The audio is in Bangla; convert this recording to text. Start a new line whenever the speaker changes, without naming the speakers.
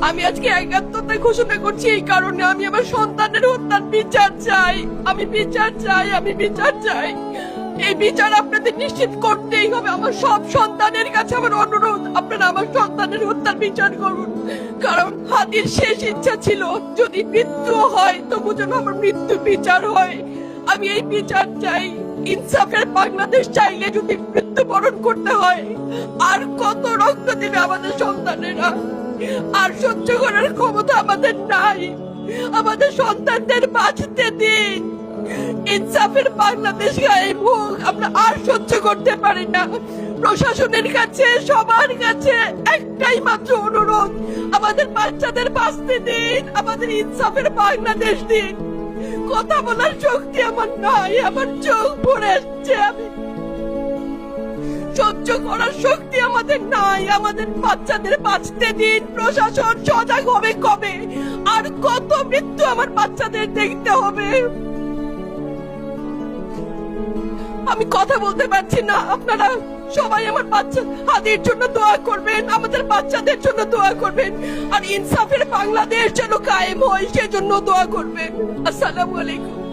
আমি আজকে একাত্মতা ঘোষণা করছি এই কারণে, আমি আমার সন্তানের হত্যার বিচার চাই। আমি বিচার চাই, আমি বিচার চাই। এই বিচার আপনাদের নিশ্চিত করতেই হবে। আমার সব সন্তানের কাছে আমার অনুরোধ, আপনারা আমার সন্তানের হত্যার বিচার করুন। কারণ হাদির শেষ ইচ্ছা ছিল যদি মৃত্যু হয় তবু যেন আমার মৃত্যু বিচার হয়। আমি এই বিচার চাই। ইনসাফের বাংলাদেশ চাইলে যদি মৃত্যুবরণ করতে হয়, আর কত রক্ত দিবে আমাদের সন্তানেরা? আর সহ্য করার ক্ষমতা আমাদের নাই। আমাদের সন্তানদের বাঁচতে দিন। ইনসাফের বাংলাদেশ গায়েব হোক। আমরা আর সহ্য করতে পারি না। প্রশাসনের কাছে, সবার কাছে একটাই মাত্র অনুরোধ, আমাদের বাচ্চাদের বাঁচতে দিন, আমাদের ইনসাফের বাংলাদেশ দিন। কথা বলার শক্তি আমার নাই, আমার চোখ ভরে আসছে। আমি সহ্য করার শক্তি আমাদের নাই। আমাদের বাচ্চাদের বাঁচতে দিন। প্রশাসন সজাগ হবে কবে? আর কত মৃত্যু আমার বাচ্চাদের দেখতে হবে? আমি কথা বলতে পারছি না। আপনারা সবাই আমার বাচ্চা হাদির জন্য দোয়া করবেন, আমাদের বাচ্চাদের জন্য দোয়া করবেন, আর ইনসাফের বাংলাদেশ যেন কায়েম হয় সেজন্য দোয়া করবেন। আসসালামু আলাইকুম।